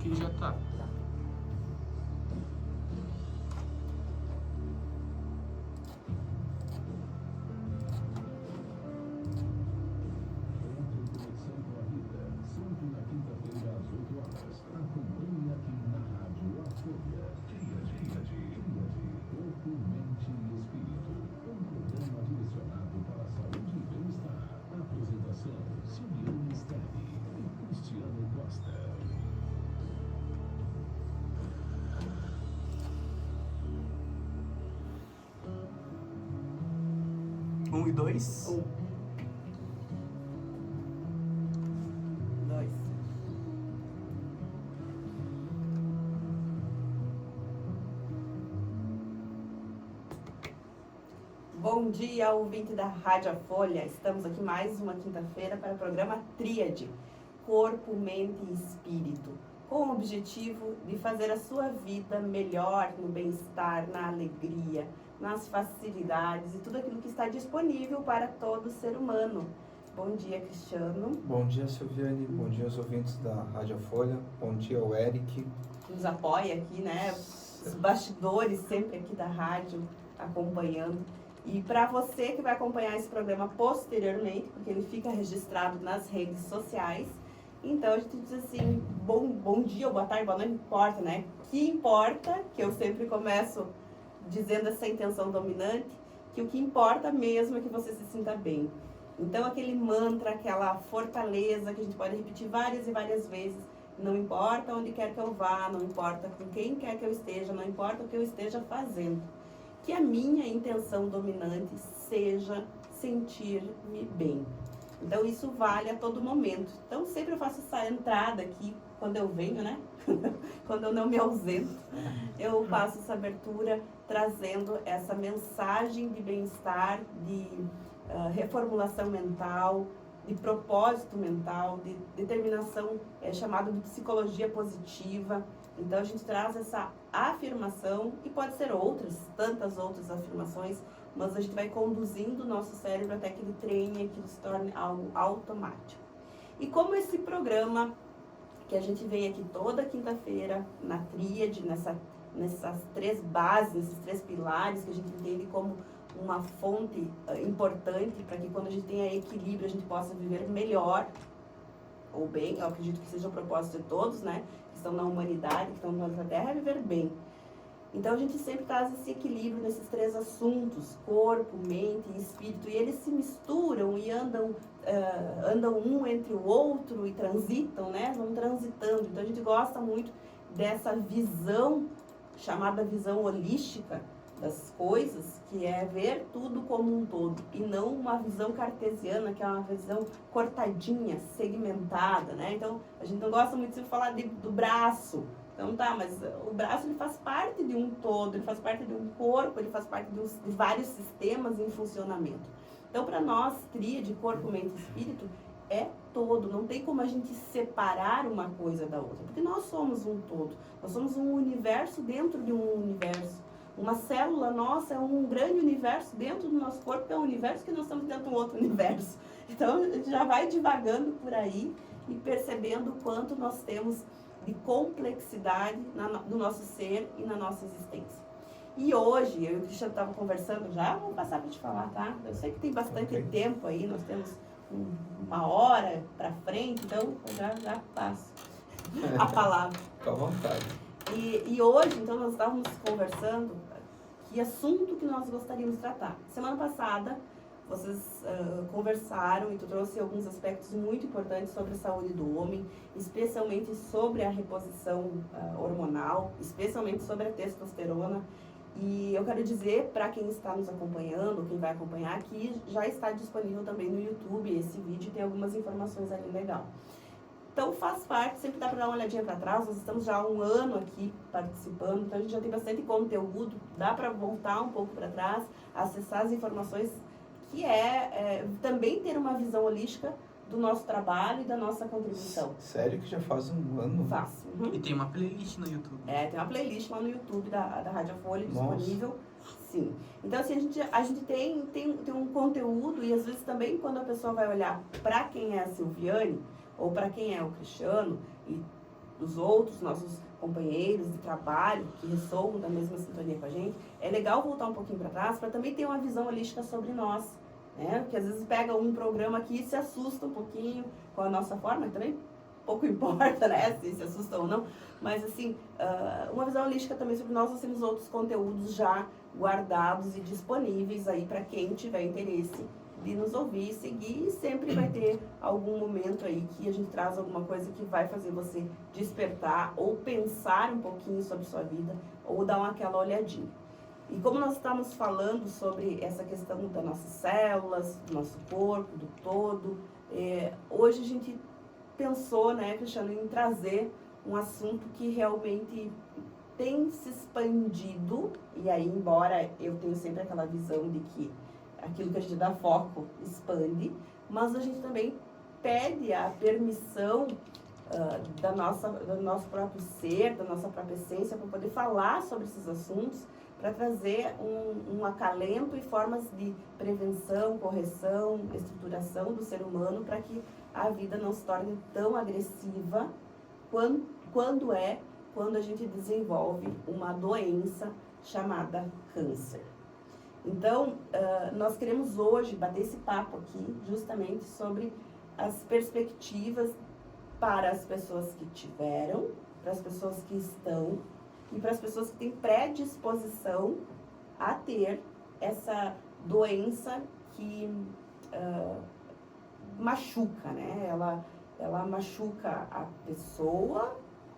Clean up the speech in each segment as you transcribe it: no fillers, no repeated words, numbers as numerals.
que já tá. Um e dois. 1, 2. Bom dia, ouvinte da Rádio Folha. Estamos aqui mais uma quinta-feira para o programa Tríade, Corpo, Mente e Espírito, com o objetivo de fazer a sua vida melhor no bem-estar, na alegria, nas facilidades e tudo aquilo que está disponível para todo ser humano. Bom dia, Cristiano. Bom dia, Silviane. Bom dia aos ouvintes da Rádio Folha. Bom dia ao Eric. Que nos apoia aqui, né? Os bastidores sempre aqui da rádio acompanhando. E para você que vai acompanhar esse programa posteriormente, porque ele fica registrado nas redes sociais, então a gente diz assim, bom dia, ou boa tarde, boa noite, não importa, né? Que importa, que eu sempre começo dizendo essa intenção dominante, que o que importa mesmo é que você se sinta bem. Então aquele mantra, aquela fortaleza que a gente pode repetir várias e várias vezes, não importa onde quer que eu vá, não importa com quem quer que eu esteja, não importa o que eu esteja fazendo. Que a minha intenção dominante seja sentir-me bem. Então isso vale a todo momento. Então sempre eu faço essa entrada aqui, quando eu venho, né? Quando eu não me ausento, eu faço essa abertura trazendo essa mensagem de bem-estar, de reformulação mental, de propósito mental, de determinação, chamado de psicologia positiva. Então a gente traz essa afirmação, e pode ser outras, tantas outras afirmações, mas a gente vai conduzindo o nosso cérebro até que ele treine, que ele se torne algo automático. E como esse programa, que a gente vem aqui toda quinta-feira, na tríade, nessas três bases, nesses três pilares que a gente entende como uma fonte importante para que quando a gente tenha equilíbrio a gente possa viver melhor ou bem, eu acredito que seja o propósito de todos, né, que estão na humanidade, que estão no planeta Terra, é viver bem. Então a gente sempre traz esse equilíbrio nesses três assuntos, corpo, mente e espírito, e eles se misturam e andam um entre o outro e transitam, né, vão transitando. Então a gente gosta muito dessa visão, chamada visão holística das coisas, que é ver tudo como um todo, e não uma visão cartesiana, que é uma visão cortadinha, segmentada, né? Então, a gente não gosta muito de falar do braço. Então tá, mas o braço ele faz parte de um todo, ele faz parte de um corpo, ele faz parte de vários sistemas em funcionamento. Então, para nós, tríade, corpo, mente e espírito, é todo, não tem como a gente separar uma coisa da outra, porque nós somos um todo, nós somos um universo dentro de um universo. Uma célula nossa é um grande universo dentro do nosso corpo, que é um universo que nós estamos dentro de um outro universo. Então, a gente já vai divagando por aí e percebendo o quanto nós temos de complexidade no nosso ser e na nossa existência. E hoje, eu e o Cristiano estavam conversando já, vou passar para te falar, tá? Eu sei que tem bastante tempo aí, nós temos uma hora para frente, então eu já passo a palavra. Fica à vontade. E hoje, então, nós estávamos conversando que assunto que nós gostaríamos de tratar. Semana passada, vocês conversaram e tu trouxe alguns aspectos muito importantes sobre a saúde do homem, especialmente sobre a reposição hormonal, especialmente sobre a testosterona. E eu quero dizer para quem está nos acompanhando, quem vai acompanhar, que já está disponível também no YouTube esse vídeo, tem algumas informações ali legal. Então faz parte, sempre dá para dar uma olhadinha para trás, nós estamos já há um ano aqui participando, então a gente já tem bastante conteúdo, dá para voltar um pouco para trás, acessar as informações, que também ter uma visão holística do nosso trabalho e da nossa contribuição. Sério que já faz um ano? Faz. Uhum. E tem uma playlist no YouTube. Tem uma playlist lá no YouTube da Rádio Folha disponível. Nossa. Sim. Então, assim, a gente tem um conteúdo, e às vezes também quando a pessoa vai olhar para quem é a Silviane, ou para quem é o Cristiano, e dos outros, nossos companheiros de trabalho, que ressoam da mesma sintonia com a gente, é legal voltar um pouquinho para trás para também ter uma visão holística sobre nós, né? Porque às vezes pega um programa aqui e se assusta um pouquinho com a nossa forma, também pouco importa, né, se assusta ou não, mas assim, uma visão holística também sobre nós temos outros conteúdos já guardados e disponíveis aí para quem tiver interesse de nos ouvir e seguir, e sempre vai ter algum momento aí que a gente traz alguma coisa que vai fazer você despertar ou pensar um pouquinho sobre sua vida ou dar aquela olhadinha. E como nós estamos falando sobre essa questão das nossas células, do nosso corpo, do todo, hoje a gente pensou, né, Cristiano, em trazer um assunto que realmente tem se expandido, e aí, embora eu tenha sempre aquela visão de que aquilo que a gente dá foco expande, mas a gente também pede a permissão do nosso próprio ser, da nossa própria essência, para poder falar sobre esses assuntos, para trazer um acalento e formas de prevenção, correção, estruturação do ser humano, para que a vida não se torne tão agressiva quando a gente desenvolve uma doença chamada câncer. Então, nós queremos hoje bater esse papo aqui justamente sobre as perspectivas para as pessoas que tiveram, para as pessoas que estão e para as pessoas que têm predisposição a ter essa doença que machuca, né? Ela machuca a pessoa,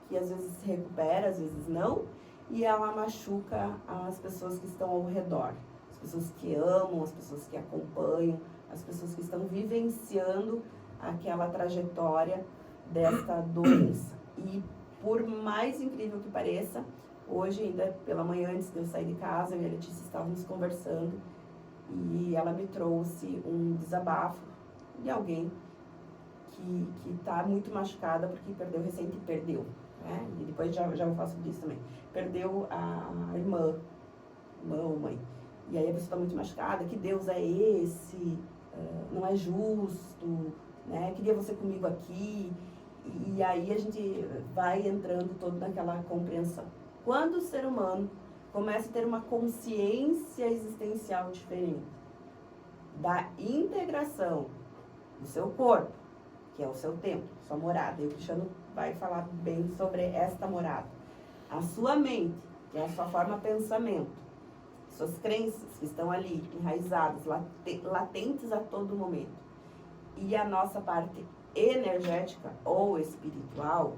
que às vezes se recupera, às vezes não, e ela machuca as pessoas que estão ao redor. As pessoas que amam, as pessoas que acompanham, as pessoas que estão vivenciando aquela trajetória desta doença. E por mais incrível que pareça, hoje ainda pela manhã, antes de eu sair de casa, eu e a Letícia estávamos conversando e ela me trouxe um desabafo de alguém que está muito machucada porque perdeu, né? E depois já vou falar sobre isso também. Perdeu a irmã ou mãe. E aí a pessoa está muito machucada, que Deus é esse, não é justo, né? Queria você comigo aqui. E aí a gente vai entrando todo naquela compreensão. Quando o ser humano começa a ter uma consciência existencial diferente, da integração do seu corpo, que é o seu templo, sua morada, e o Cristiano vai falar bem sobre esta morada, a sua mente, que é a sua forma de pensamento, suas crenças que estão ali, enraizadas, latentes a todo momento, e a nossa parte energética ou espiritual,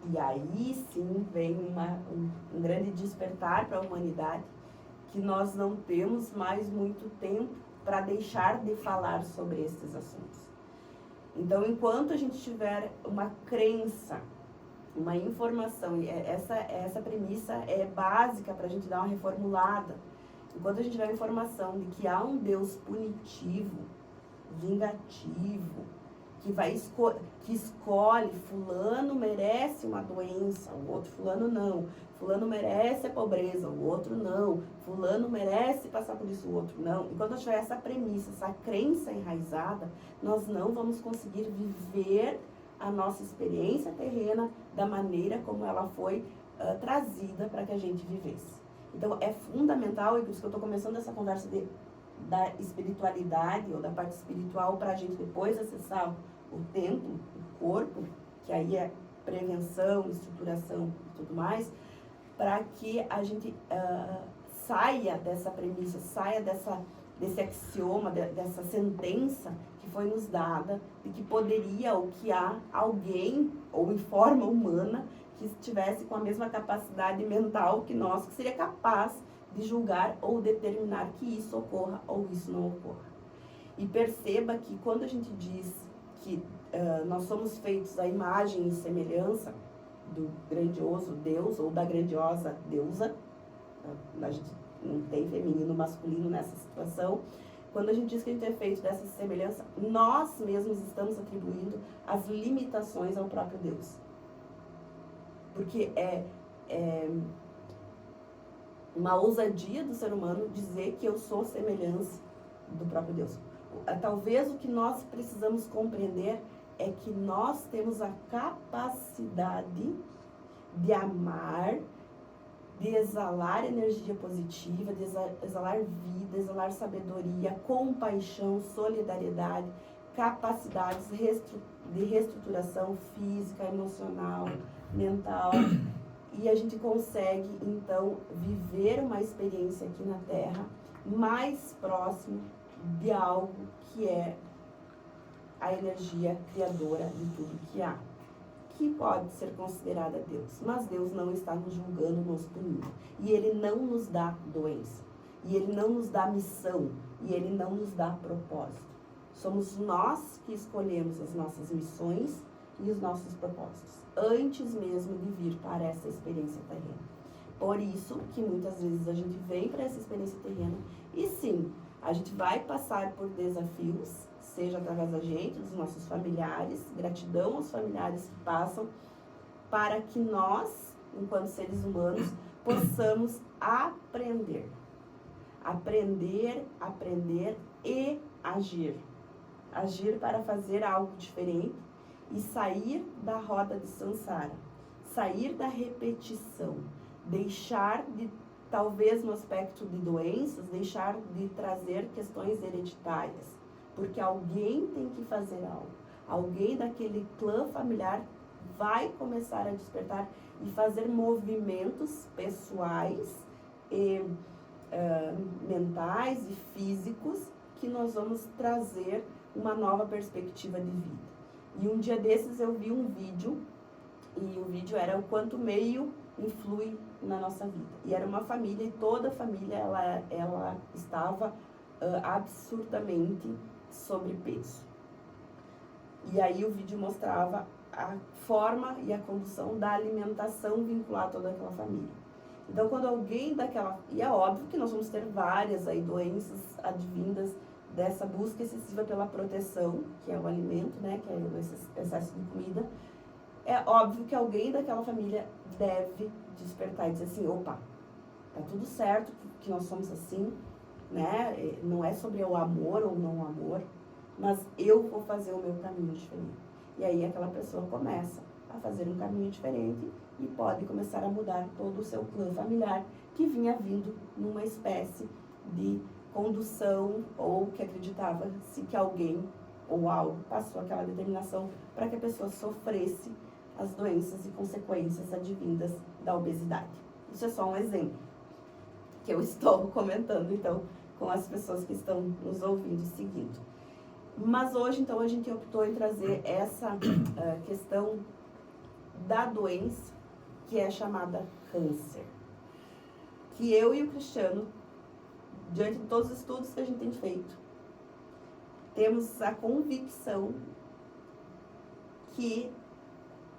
e aí sim vem um grande despertar para a humanidade, que nós não temos mais muito tempo para deixar de falar sobre esses assuntos. Então, enquanto a gente tiver uma crença, uma informação, e essa premissa é básica para a gente dar uma reformulada, enquanto a gente tiver a informação de que há um Deus punitivo, vingativo, que escolhe, fulano merece uma doença, o outro fulano não, fulano merece a pobreza, o outro não, fulano merece passar por isso, o outro não. Enquanto tiver essa premissa, essa crença enraizada, nós não vamos conseguir viver a nossa experiência terrena da maneira como ela foi trazida para que a gente vivesse. Então é fundamental, e por isso que eu estou começando essa conversa da espiritualidade ou da parte espiritual para a gente depois acessar o templo, o corpo, que aí é prevenção, estruturação e tudo mais, para que a gente saia dessa premissa, saia desse axioma, dessa sentença que foi nos dada de que poderia ou que há alguém, ou em forma humana, que estivesse com a mesma capacidade mental que nós, que seria capaz de julgar ou determinar que isso ocorra ou isso não ocorra. E perceba que quando a gente diz que nós somos feitos à imagem e semelhança do grandioso Deus ou da grandiosa deusa, a gente não tem feminino masculino nessa situação, quando a gente diz que a gente é feito dessa semelhança, nós mesmos estamos atribuindo as limitações ao próprio Deus. Porque é uma ousadia do ser humano dizer que eu sou semelhança do próprio Deus. Talvez o que nós precisamos compreender é que nós temos a capacidade de amar, de exalar energia positiva, de exalar vida, exalar sabedoria, compaixão, solidariedade, capacidades de reestruturação física, emocional, mental. E a gente consegue, então, viver uma experiência aqui na Terra mais próximo de algo que é a energia criadora de tudo que há, que pode ser considerada Deus. Mas Deus não está nos julgando, nos punindo. E Ele não nos dá doença. E Ele não nos dá missão. E Ele não nos dá propósito. Somos nós que escolhemos as nossas missões e os nossos propósitos, antes mesmo de vir para essa experiência terrena. Por isso que muitas vezes a gente vem para essa experiência terrena e sim, a gente vai passar por desafios, seja através da gente, dos nossos familiares, gratidão aos familiares que passam, para que nós, enquanto seres humanos, possamos aprender. Aprender e agir. Agir para fazer algo diferente e sair da roda de samsara, sair da repetição, deixar de, talvez no aspecto de doenças, deixar de trazer questões hereditárias, porque alguém tem que fazer algo, alguém daquele clã familiar vai começar a despertar e fazer movimentos pessoais e mentais e físicos que nós vamos trazer uma nova perspectiva de vida. E um dia desses eu vi um vídeo, e o vídeo era o quanto o meio influi na nossa vida. E era uma família, e toda a família, ela estava absurdamente sobrepeso. E aí o vídeo mostrava a forma e a condução da alimentação vinculada a toda aquela família. Então, quando alguém daquela... E é óbvio que nós vamos ter várias aí doenças advindas dessa busca excessiva pela proteção, que é o alimento, né, que é o excesso de comida. É óbvio que alguém daquela família deve despertar e dizer assim, opa, tá tudo certo que nós somos assim, né, não é sobre o amor ou não amor, mas eu vou fazer o meu caminho diferente. E aí aquela pessoa começa a fazer um caminho diferente e pode começar a mudar todo o seu clã familiar que vinha vindo numa espécie de condução ou que acreditava-se que alguém ou algo passou aquela determinação para que a pessoa sofresse as doenças e consequências advindas da obesidade. Isso é só um exemplo que eu estou comentando, então, com as pessoas que estão nos ouvindo e seguindo. Mas hoje, então, a gente optou em trazer essa questão da doença que é chamada câncer. Que eu e o Cristiano, diante de todos os estudos que a gente tem feito, temos a convicção que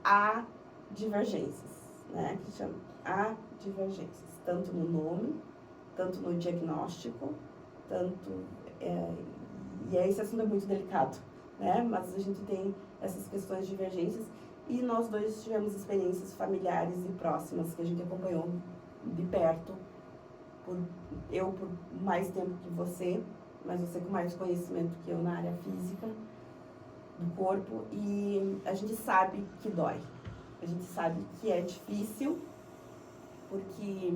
há divergências, né? Que chama, há divergências, tanto no nome, tanto no diagnóstico, tanto... e esse assunto é muito delicado, né? Mas a gente tem essas questões de divergências e nós dois tivemos experiências familiares e próximas que a gente acompanhou de perto, eu por mais tempo que você, mas você com mais conhecimento que eu na área física do corpo, e a gente sabe que dói, a gente sabe que é difícil, porque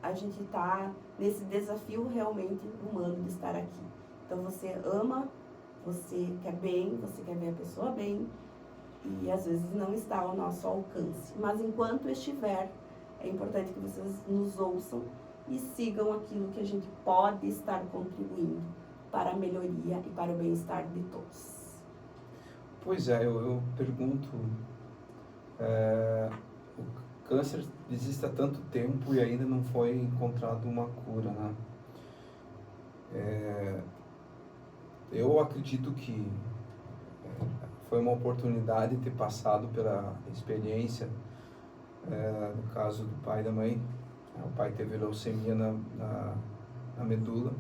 a gente está nesse desafio realmente humano de estar aqui. Então você ama, você quer bem, você quer ver a pessoa bem, e às vezes não está ao nosso alcance. Mas enquanto estiver, é importante que vocês nos ouçam e sigam aquilo que a gente pode estar contribuindo para a melhoria e para o bem-estar de todos. Pois é, eu pergunto, o câncer existe há tanto tempo e ainda não foi encontrado uma cura, né? Eu acredito que foi uma oportunidade ter passado pela experiência, no caso do pai e da mãe. O pai teve leucemia na medula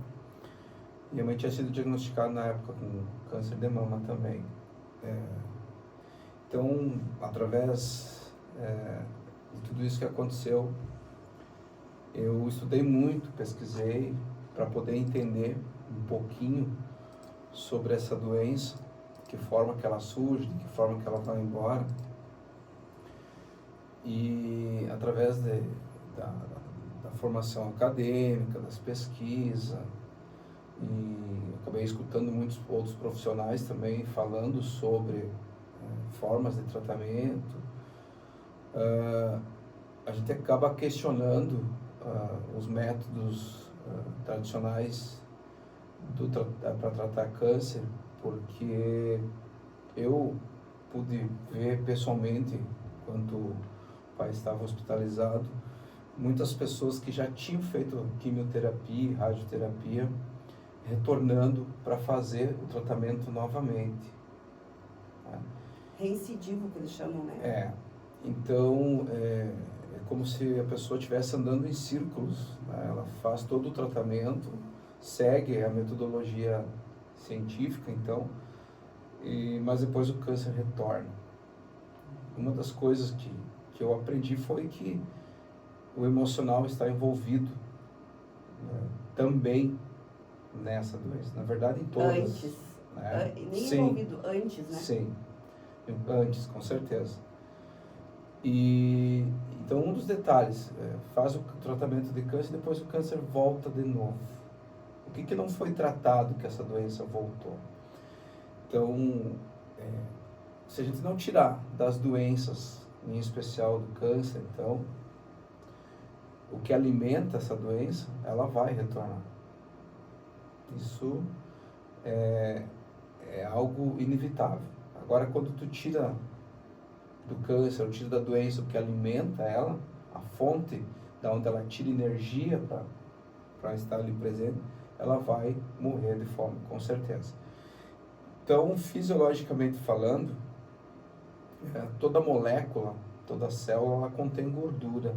e a mãe tinha sido diagnosticada na época com câncer de mama também. Então, através de tudo isso que aconteceu, eu estudei muito, pesquisei para poder entender um pouquinho sobre essa doença, que forma que ela surge, de que forma que ela vai embora. E através da formação acadêmica, das pesquisas, e acabei escutando muitos outros profissionais também falando sobre formas de tratamento, a gente acaba questionando os métodos tradicionais para tratar câncer, porque eu pude ver pessoalmente, quando o pai estava hospitalizado, muitas pessoas que já tinham feito quimioterapia, radioterapia, retornando para fazer o tratamento novamente. Reincidivo, que eles chamam, né? Então, é como se a pessoa estivesse andando em círculos, né? Ela faz todo o tratamento, segue a metodologia científica, então, mas depois o câncer retorna. Uma das coisas que eu aprendi foi que o emocional está envolvido, né, também nessa doença. Na verdade, em todas. Antes. Né? Nem Sim, envolvido, antes, né? sim, antes, com certeza. E então, um dos detalhes, faz o tratamento de câncer e depois o câncer volta de novo. O que não foi tratado que essa doença voltou? Então, se a gente não tirar das doenças, em especial do câncer, então, o que alimenta essa doença, ela vai retornar. Isso é algo inevitável. Agora, quando tu tira do câncer, ou tira da doença o que alimenta ela, a fonte da onde ela tira energia para estar ali presente, ela vai morrer de fome, com certeza. Então, fisiologicamente falando, toda molécula, toda célula, ela contém gordura.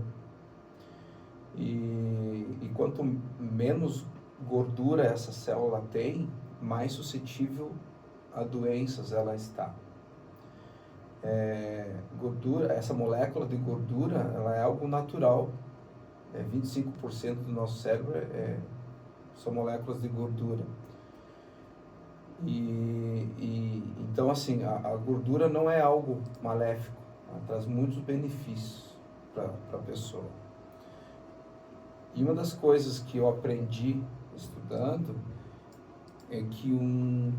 E quanto menos gordura essa célula tem, mais suscetível a doenças ela está. Gordura, essa molécula de gordura, ela é algo natural. 25% do nosso cérebro são moléculas de gordura. Então, assim, a gordura não é algo maléfico, ela traz muitos benefícios para a pessoa. E uma das coisas que eu aprendi estudando é que um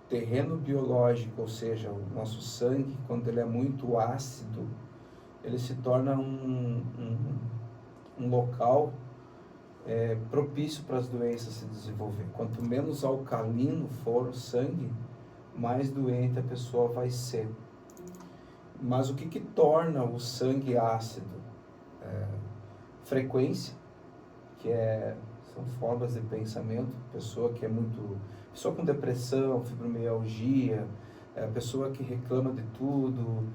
terreno biológico, ou seja, o nosso sangue, quando ele é muito ácido, ele se torna um local propício para as doenças se desenvolver. Quanto menos alcalino for o sangue, mais doente a pessoa vai ser. Mas o que torna o sangue ácido? Frequência, que são formas de pensamento, pessoa com depressão, fibromialgia, pessoa que reclama de tudo.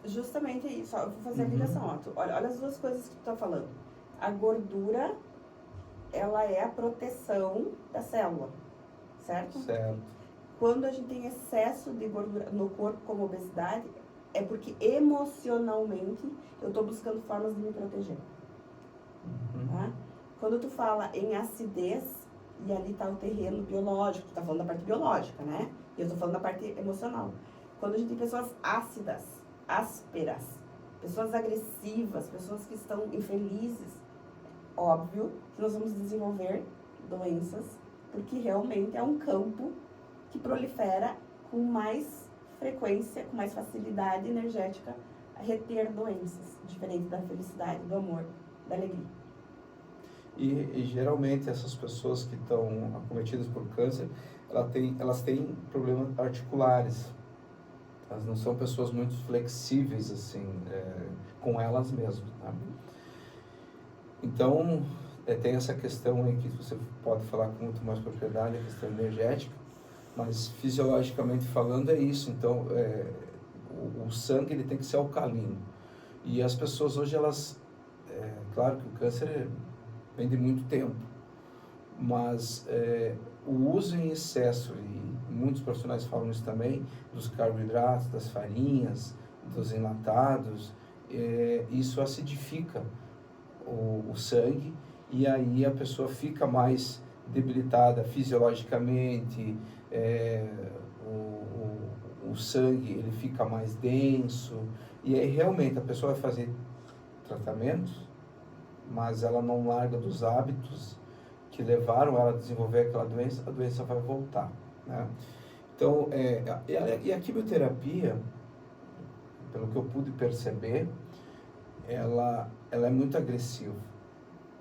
Justamente isso, eu vou fazer a ligação, ó. Olha as duas coisas que tu tá falando. A gordura, ela é a proteção da célula, certo? Certo. Quando a gente tem excesso de gordura no corpo, como obesidade, é porque emocionalmente eu tô buscando formas de me proteger. Tá? Quando tu fala em acidez, e ali tá o terreno biológico, tu tá falando da parte biológica, né? E eu tô falando da parte emocional. Quando a gente tem pessoas ácidas, ásperas, pessoas agressivas, pessoas que estão infelizes, óbvio que nós vamos desenvolver doenças, porque realmente é um campo que prolifera com mais frequência, com mais facilidade energética a reter doenças, diferente da felicidade, do amor, da alegria. E geralmente essas pessoas que estão acometidas por câncer, elas têm problemas articulares. Elas não são pessoas muito flexíveis assim, com elas mesmas. Tá? Então, tem essa questão aí que você pode falar com muito mais propriedade, a questão energética, mas fisiologicamente falando é isso. Então, o sangue ele tem que ser alcalino. E as pessoas hoje, claro que o câncer vem de muito tempo, mas o uso em excesso, e muitos profissionais falam isso também, dos carboidratos, das farinhas, dos enlatados, isso acidifica o sangue, e aí a pessoa fica mais debilitada fisiologicamente, o sangue ele fica mais denso, e aí realmente a pessoa vai fazer tratamentos, mas ela não larga dos hábitos que levaram ela a desenvolver aquela doença, a doença vai voltar, né? Então, e a quimioterapia, pelo que eu pude perceber, ela é muito agressiva.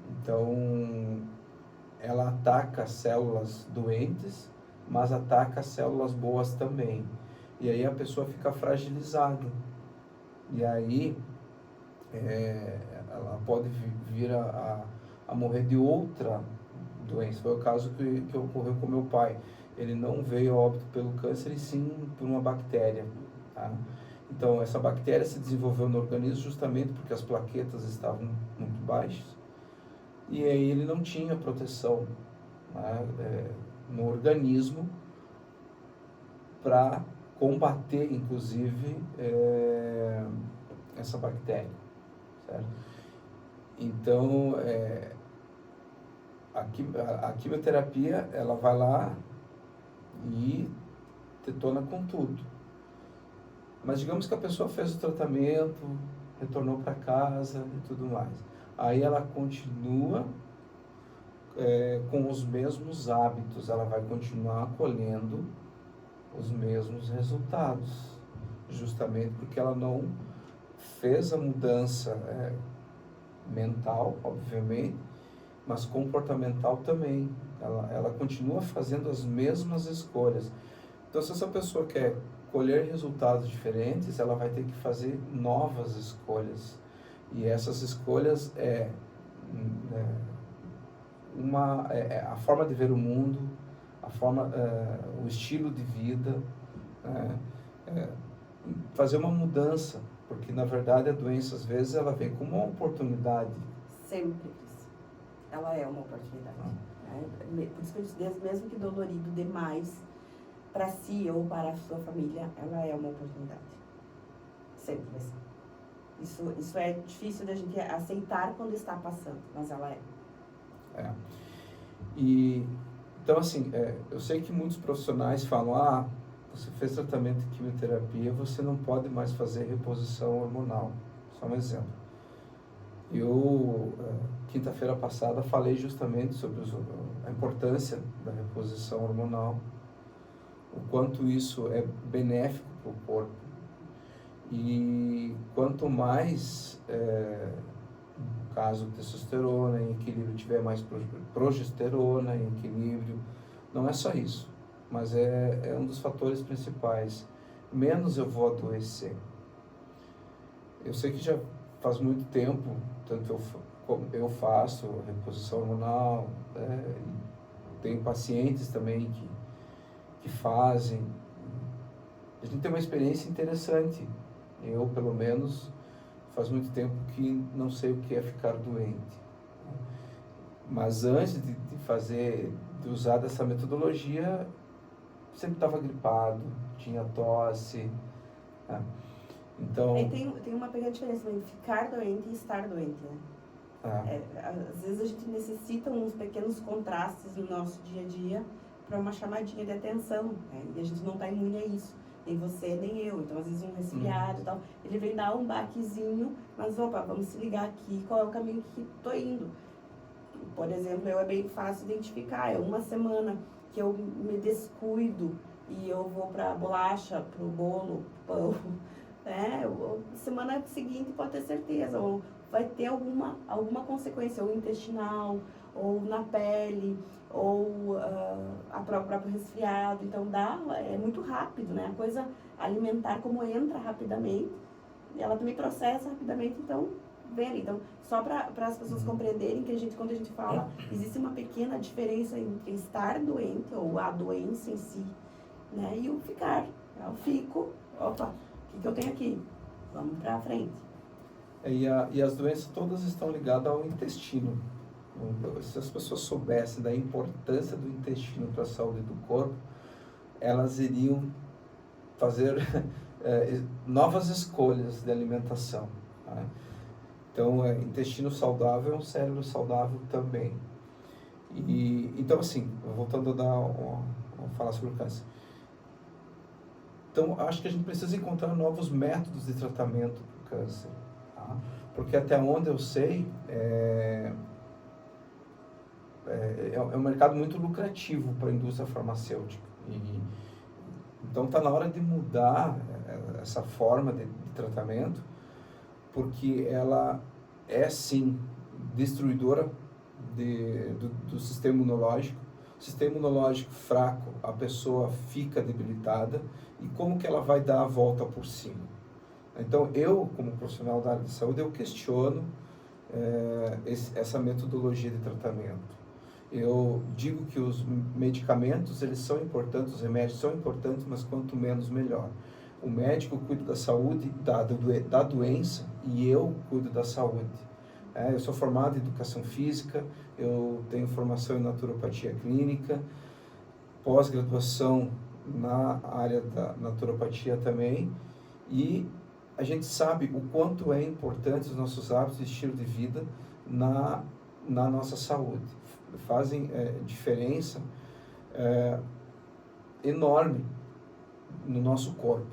Então, ela ataca células doentes, mas ataca células boas também. E aí a pessoa fica fragilizada. E aí ela pode vir a morrer de outra doença. Foi o caso que ocorreu com meu pai. Ele não veio a óbito pelo câncer, e sim por uma bactéria, tá? Então, essa bactéria se desenvolveu no organismo justamente porque as plaquetas estavam muito baixas, e aí ele não tinha proteção, né, no organismo para combater, inclusive, essa bactéria, certo? Então, a quimioterapia, ela vai lá e detona com tudo. Mas digamos que a pessoa fez o tratamento, retornou para casa e tudo mais. Aí ela continua com os mesmos hábitos, ela vai continuar colhendo os mesmos resultados, justamente porque ela não fez a mudança mental, obviamente, mas comportamental também. Ela continua fazendo as mesmas escolhas. Então, se essa pessoa quer colher resultados diferentes, ela vai ter que fazer novas escolhas. E essas escolhas a forma de ver o mundo, o estilo de vida, fazer uma mudança, porque na verdade a doença às vezes ela vem como uma oportunidade. Sempre, ela é uma oportunidade. Por isso que eu disse, mesmo que dolorido demais para si ou para a sua família, ela é uma oportunidade. Sempre vai ser. Isso é difícil da gente aceitar quando está passando, mas ela é. E então assim, eu sei que muitos profissionais falam: você fez tratamento de quimioterapia, você não pode mais fazer reposição hormonal. Só um exemplo. Eu, quinta-feira passada, falei justamente sobre a importância da reposição hormonal, o quanto isso é benéfico para o corpo. E quanto mais, no caso, testosterona em equilíbrio, tiver mais progesterona em equilíbrio, não é só isso, mas é um dos fatores principais, menos eu vou adoecer. Eu sei que já faz muito tempo, tanto eu faço reposição hormonal, tenho pacientes também que fazem. A gente tem uma experiência interessante. Eu, pelo menos, faz muito tempo que não sei o que é ficar doente. Mas antes de usar dessa metodologia, sempre estava gripado, tinha tosse. Então, tem uma pequena diferença entre ficar doente e estar doente, né? Às vezes a gente necessita uns pequenos contrastes no nosso dia a dia para uma chamadinha de atenção, né? E a gente não está imune a isso, nem você nem eu. Então, às vezes um resfriado e tal, ele vem dar um baquezinho, mas opa, vamos se ligar aqui, qual é o caminho que estou indo. Por exemplo, é bem fácil identificar, é uma semana que eu me descuido e eu vou para a bolacha, para o bolo, pão, semana seguinte pode ter certeza, ou vai ter alguma consequência, ou intestinal, ou na pele, ou a próprio resfriado. Então é muito rápido, né? A coisa alimentar, como entra rapidamente, e ela também processa rapidamente, então vem ali. Então, só para as pessoas compreenderem que quando a gente fala, existe uma pequena diferença entre estar doente, ou a doença em si, né? E o ficar. Eu fico, opa, o que eu tenho aqui? Vamos para frente. E as doenças todas estão ligadas ao intestino. Se as pessoas soubessem da importância do intestino para a saúde do corpo, elas iriam fazer novas escolhas de alimentação. Tá? Então, intestino saudável é um cérebro saudável também. Então, assim, voltando a falar sobre o câncer. Então, acho que a gente precisa encontrar novos métodos de tratamento para o câncer, tá? Porque até onde eu sei, é um mercado muito lucrativo para a indústria farmacêutica. Então, está na hora de mudar essa forma de tratamento, porque ela é, sim, destruidora do sistema imunológico. Sistema imunológico fraco, a pessoa fica debilitada, e como que ela vai dar a volta por cima? Então, eu, como profissional da área de saúde, eu questiono essa metodologia de tratamento. Eu digo que os medicamentos, eles são importantes, os remédios são importantes, mas quanto menos, melhor. O médico cuida da saúde, da doença, e eu cuido da saúde. Eu sou formado em educação física, eu tenho formação em naturopatia clínica, pós-graduação na área da naturopatia também, e a gente sabe o quanto é importante os nossos hábitos e estilo de vida na nossa saúde. Fazem diferença enorme no nosso corpo.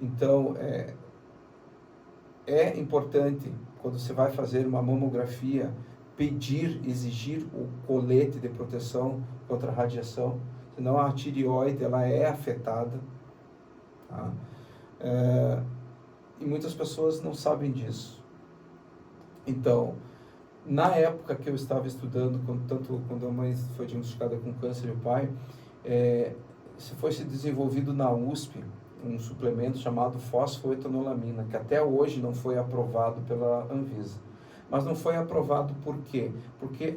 Então, é importante, quando você vai fazer uma mamografia, exigir o colete de proteção contra a radiação, senão a tireoide ela é afetada, tá? E muitas pessoas não sabem disso. Então, na época que eu estava estudando, quando a mãe foi diagnosticada com câncer e o pai, foi se desenvolvido na USP um suplemento chamado fosfoetanolamina, que até hoje não foi aprovado pela Anvisa. Mas não foi aprovado por quê? Porque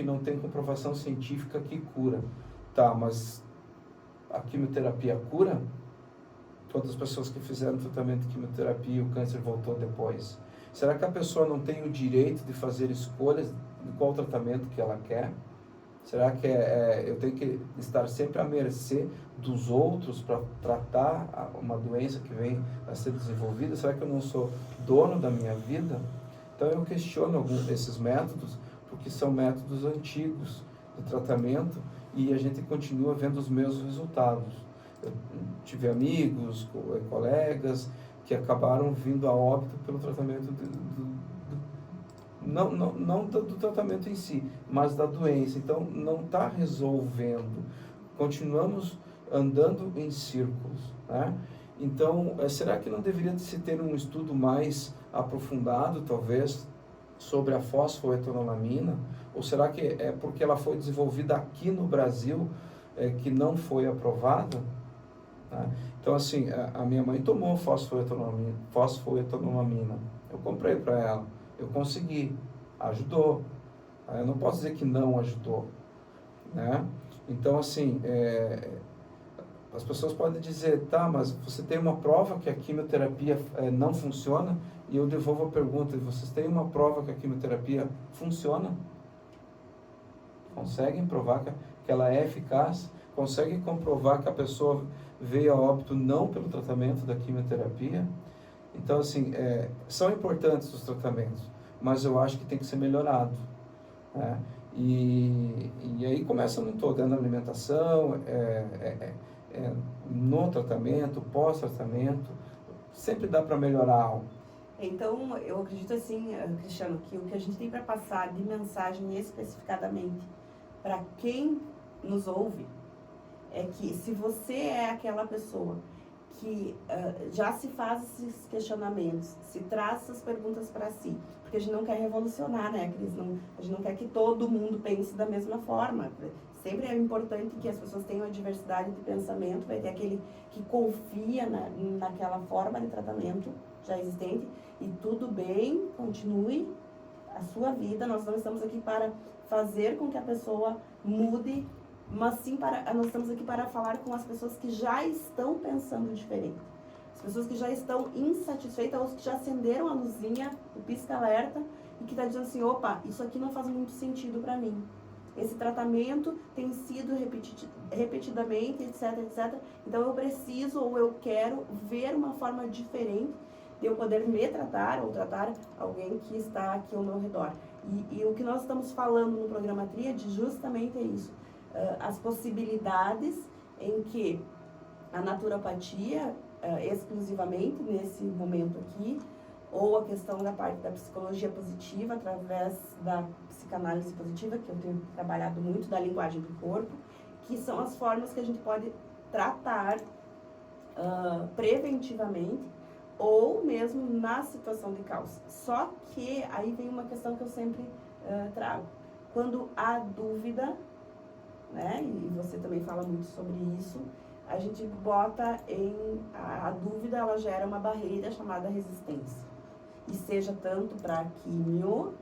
não tem comprovação científica que cura. Tá, mas a quimioterapia cura? Todas as pessoas que fizeram tratamento de quimioterapia e o câncer voltou depois. Será que a pessoa não tem o direito de fazer escolhas de qual tratamento que ela quer? Será que eu tenho que estar sempre à mercê dos outros para tratar uma doença que vem a ser desenvolvida? Será que eu não sou dono da minha vida? Então eu questiono esses métodos, porque são métodos antigos de tratamento e a gente continua vendo os mesmos resultados. Eu tive amigos, colegas que acabaram vindo a óbito pelo tratamento não do tratamento em si, mas da doença. Então, não está resolvendo. Continuamos andando em círculos, né? Então, será que não deveria se ter um estudo mais aprofundado, talvez, sobre a fosfoetanolamina? Ou será que é porque ela foi desenvolvida aqui no Brasil que não foi aprovada? Né? Então, assim, a minha mãe tomou fosfoetanolamina. Eu comprei para ela. Eu consegui, ajudou. Eu não posso dizer que não ajudou, né? Então, assim, as pessoas podem dizer, tá, mas você tem uma prova que a quimioterapia não funciona? E eu devolvo a pergunta, vocês têm uma prova que a quimioterapia funciona? Conseguem provar que ela é eficaz? Conseguem comprovar que a pessoa veio a óbito não pelo tratamento da quimioterapia? Então, assim, são importantes os tratamentos, mas eu acho que tem que ser melhorado, né? E aí começa no todo, na alimentação, no tratamento, pós-tratamento, sempre dá para melhorar algo. Então, eu acredito assim, Cristiano, que o que a gente tem para passar de mensagem especificadamente para quem nos ouve é que se você é aquela pessoa que já se faz esses questionamentos, se traz essas perguntas para si, porque a gente não quer revolucionar, né, Cris? A gente não quer que todo mundo pense da mesma forma. Sempre é importante que as pessoas tenham a diversidade de pensamento, vai ter aquele que confia naquela forma de tratamento já existente, e tudo bem, continue a sua vida, nós não estamos aqui para fazer com que a pessoa mude, mas sim nós estamos aqui para falar com as pessoas que já estão pensando diferente. As pessoas que já estão insatisfeitas, ou que já acenderam a luzinha, o pisca-alerta, e que está dizendo assim, opa, isso aqui não faz muito sentido para mim. Esse tratamento tem sido repetidamente, etc, etc. Então eu preciso ou eu quero ver uma forma diferente de eu poder me tratar ou tratar alguém que está aqui ao meu redor. E o que nós estamos falando no programa Tríade justamente é isso. As possibilidades em que a naturopatia exclusivamente nesse momento aqui, ou a questão da parte da psicologia positiva, através da psicanálise positiva, que eu tenho trabalhado muito, da linguagem do corpo, que são as formas que a gente pode tratar preventivamente, ou mesmo na situação de caos. Só que aí vem uma questão que eu sempre trago. Quando há dúvida, né, e você também fala muito sobre isso, a gente bota a dúvida, ela gera uma barreira chamada resistência. E seja tanto para químio,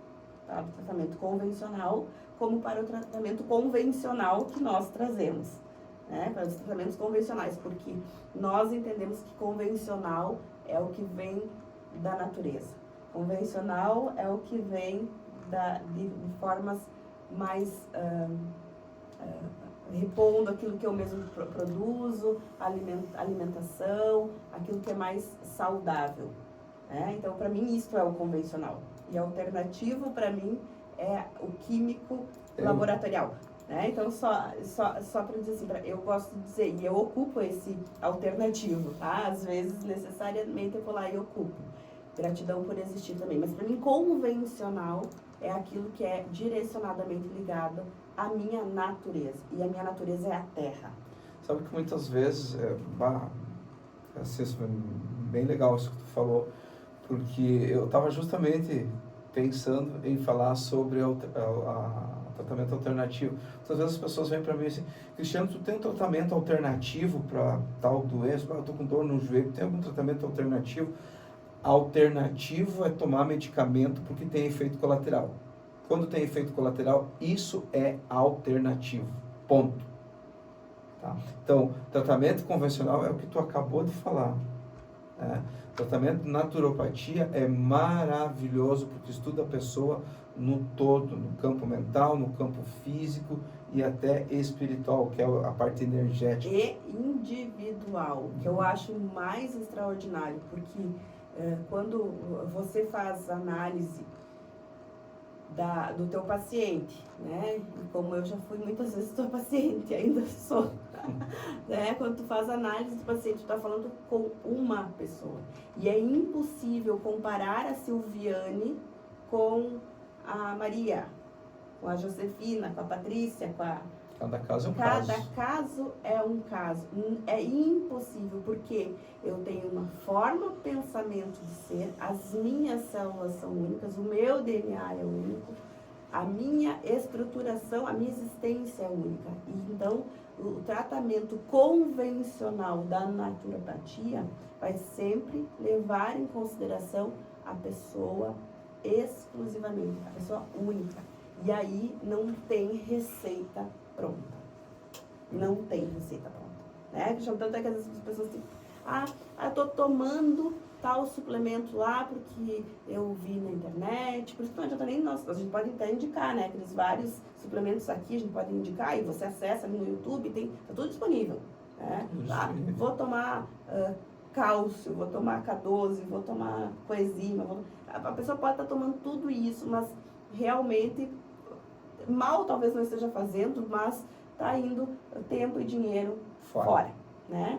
para o tratamento convencional, como para o tratamento convencional que nós trazemos, né, para os tratamentos convencionais, porque nós entendemos que convencional é o que vem da natureza. Convencional é o que vem de formas mais repondo aquilo que eu mesmo produzo, alimentação, aquilo que é mais saudável, né? Então, para mim, isso é o convencional. E alternativo, para mim, é o químico laboratorial. Né? Então, só para dizer assim, eu gosto de dizer, e eu ocupo esse alternativo, tá? Às vezes, necessariamente, eu vou lá e ocupo. Gratidão por existir também. Mas, para mim, convencional é aquilo que é direcionadamente ligado à minha natureza. E a minha natureza é a terra. Sabe que muitas vezes, assim, bem legal isso que tu falou, porque eu estava justamente pensando em falar sobre tratamento alternativo. Muitas vezes as pessoas vêm para mim assim, Cristiano, tu tem um tratamento alternativo para tal doença? Eu estou com dor no joelho, tem algum tratamento alternativo? Alternativo é tomar medicamento porque tem efeito colateral. Quando tem efeito colateral, isso é alternativo. Ponto. Tá? Então, tratamento convencional é o que tu acabou de falar. Né? Tratamento naturopatia é maravilhoso porque estuda a pessoa no todo, no campo mental, no campo físico e até espiritual, que é a parte energética. E individual, que eu acho mais extraordinário, porque quando você faz análise do teu paciente, né? E como eu já fui muitas vezes tua paciente, ainda sou, né? Quando tu faz análise do paciente, tu tá falando com uma pessoa. E é impossível comparar a Silviane com a Maria, com a Josefina, com a Patrícia, com a... Cada caso é um caso. caso. Cada caso é um caso. É impossível, porque eu tenho uma forma, pensamento de ser, as minhas células são únicas, o meu DNA é único, a minha estruturação, a minha existência é única. E então, o tratamento convencional da naturopatia vai sempre levar em consideração a pessoa exclusivamente, a pessoa única. E aí não tem receita pronta. Não tem receita pronta. Né? Tanto é que às vezes as pessoas dizem, eu tô tomando tal suplemento lá porque eu vi na internet, por isso não adianta nem nós, a gente pode até indicar, né? Aqueles vários suplementos aqui, a gente pode indicar e você acessa ali no YouTube, tá tudo disponível. Né? Vou tomar cálcio, vou tomar K12, vou tomar coenzima, a pessoa pode estar tomando tudo isso, mas realmente mal talvez não esteja fazendo, mas está indo tempo e dinheiro fora, né?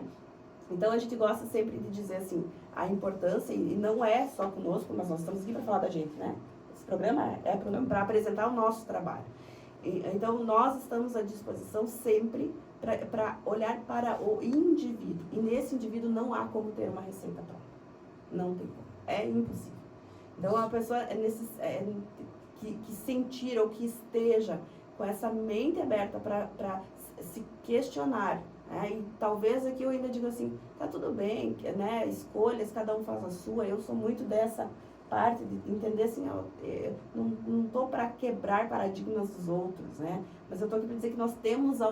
Então a gente gosta sempre de dizer assim, a importância, e não é só conosco, mas nós estamos aqui para falar da gente, né? Esse programa é para apresentar o nosso trabalho. Então nós estamos à disposição sempre para olhar para o indivíduo, e nesse indivíduo não há como ter uma receita pronta. Não tem como. É impossível. Então a pessoa que sentir ou que esteja com essa mente aberta para se questionar, né? E talvez aqui eu ainda digo assim, tá tudo bem, né? Escolhas, cada um faz a sua. Eu sou muito dessa parte de entender assim, eu não tô para quebrar paradigmas dos outros, né? Mas eu tô aqui para dizer que nós temos a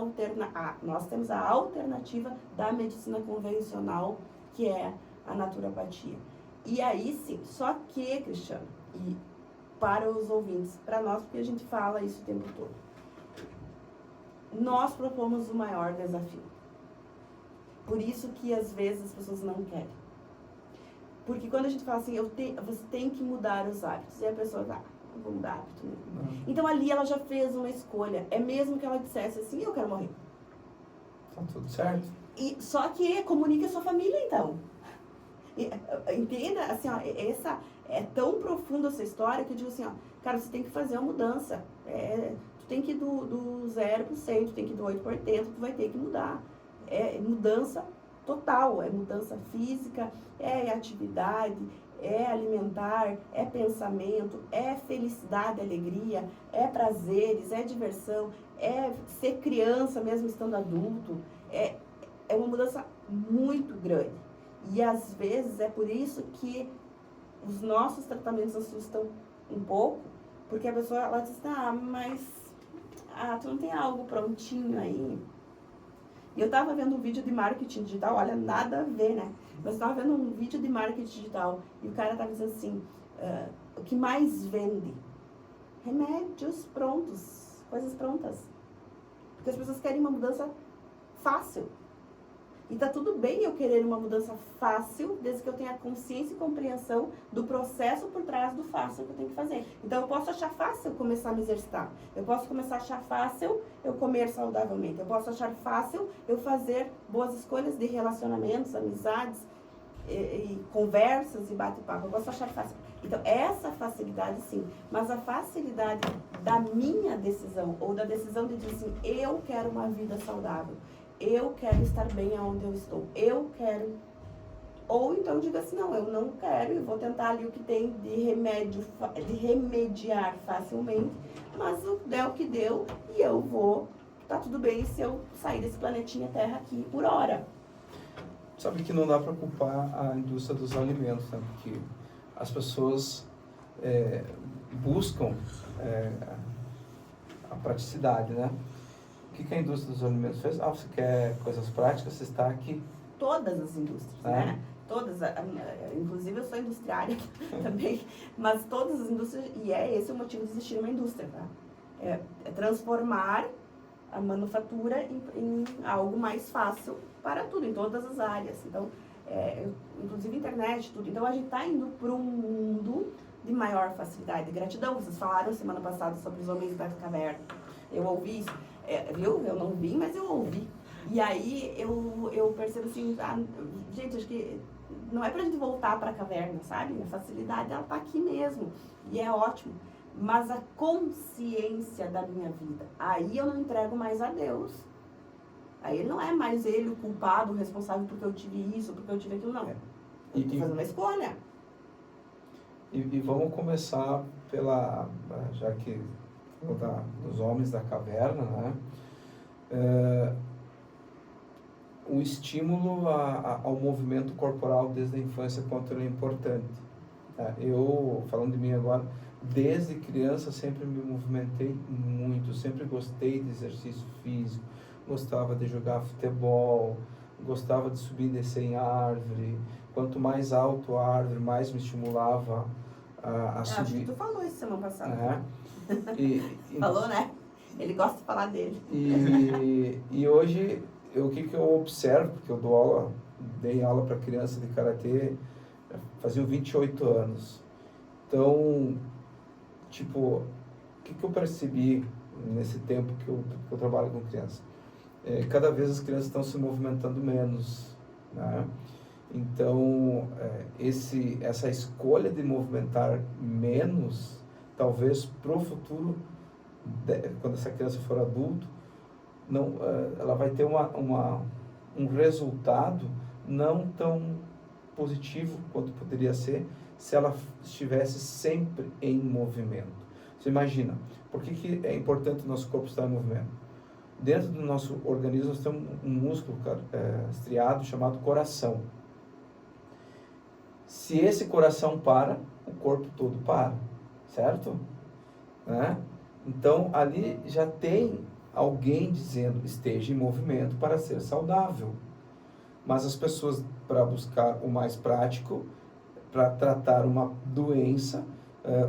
alternativa da medicina convencional, que é a naturopatia. E aí sim, só que, Cristiano, e para os ouvintes, para nós, porque a gente fala isso o tempo todo. Nós propomos o maior desafio. Por isso que às vezes as pessoas não querem. Porque quando a gente fala assim, você tem que mudar os hábitos, e a pessoa não vou mudar hábito nenhum. Então ali ela já fez uma escolha. É mesmo que ela dissesse assim, eu quero morrer. Tá tudo certo. Só que comunique a sua família então. Entenda, assim, ó, é tão profunda essa história que eu digo assim, ó, cara, você tem que fazer uma mudança. Tu tem que ir do 0 pro 100, tu tem que ir do 8 pro 80, tu vai ter que mudar. É mudança total, é mudança física, é atividade, é alimentar, é pensamento, é felicidade, alegria, é prazeres, é diversão, é ser criança mesmo estando adulto. É uma mudança muito grande. E às vezes é por isso que os nossos tratamentos assustam um pouco, porque a pessoa ela diz, mas tu não tem algo prontinho aí? E eu tava vendo um vídeo de marketing digital, olha, nada a ver, né? Mas eu tava vendo um vídeo de marketing digital e o cara tava dizendo assim, o que mais vende? Remédios prontos, coisas prontas. Porque as pessoas querem uma mudança fácil. E tá tudo bem eu querer uma mudança fácil, desde que eu tenha consciência e compreensão do processo por trás do fácil que eu tenho que fazer. Então eu posso achar fácil começar a me exercitar. Eu posso começar a achar fácil eu comer saudavelmente. Eu posso achar fácil eu fazer boas escolhas de relacionamentos, amizades, e conversas e bate-papo. Eu posso achar fácil. Então essa facilidade sim, mas a facilidade da minha decisão, ou da decisão de dizer assim, eu quero uma vida saudável. Eu quero estar bem aonde eu estou. Eu quero. Ou então diga assim, não, eu não quero e vou tentar ali o que tem de remédio, de remediar facilmente, mas é o que deu e eu vou. Tá tudo bem se eu sair desse planetinha Terra aqui por hora. Sabe que não dá para culpar a indústria dos alimentos, né? Porque as pessoas buscam a praticidade, né? O que a indústria dos alimentos fez? Você quer coisas práticas, você está aqui. Todas as indústrias, né? Todas, inclusive eu sou industriária também, mas todas as indústrias, e esse o motivo de existir uma indústria, tá? É transformar a manufatura em algo mais fácil para tudo, em todas as áreas. Então, inclusive internet, tudo. Então a gente está indo para um mundo de maior facilidade, de gratidão. Vocês falaram semana passada sobre os homens da caverna. Eu ouvi isso. Viu? Eu não vi, mas eu ouvi. E aí eu percebo assim, gente, acho que não é pra gente voltar pra caverna, sabe? A facilidade, ela tá aqui mesmo. E é ótimo. Mas a consciência da minha vida, aí eu não entrego mais a Deus. Aí não é mais ele o culpado, o responsável porque eu tive isso, porque eu tive aquilo, não. Eu tô fazendo uma escolha. E vamos começar já que dos homens da caverna, né? O estímulo ao movimento corporal desde a infância, quanto ele é importante. Eu, falando de mim agora, desde criança sempre me movimentei muito, sempre gostei de exercício físico, gostava de jogar futebol, gostava de subir e descer em árvore. Quanto mais alto a árvore, mais me estimulava a subir. Acho que tu falou isso semana passada. Falou, né? Ele gosta de falar dele. E hoje, o que eu observo, porque eu dei aula para criança de karatê, fazia 28 anos. Então, o que eu percebi nesse tempo que eu trabalho com criança? Cada vez as crianças estão se movimentando menos, né? Então, essa escolha de movimentar menos, talvez pro futuro, quando essa criança for adulto, ela vai ter um resultado não tão positivo quanto poderia ser se ela estivesse sempre em movimento. Você imagina, por que é importante o nosso corpo estar em movimento? Dentro do nosso organismo nós temos um músculo estriado chamado coração. Se esse coração para, o corpo todo para, certo? Né? Então, ali já tem alguém dizendo, esteja em movimento para ser saudável. Mas as pessoas, para buscar o mais prático, para tratar uma doença,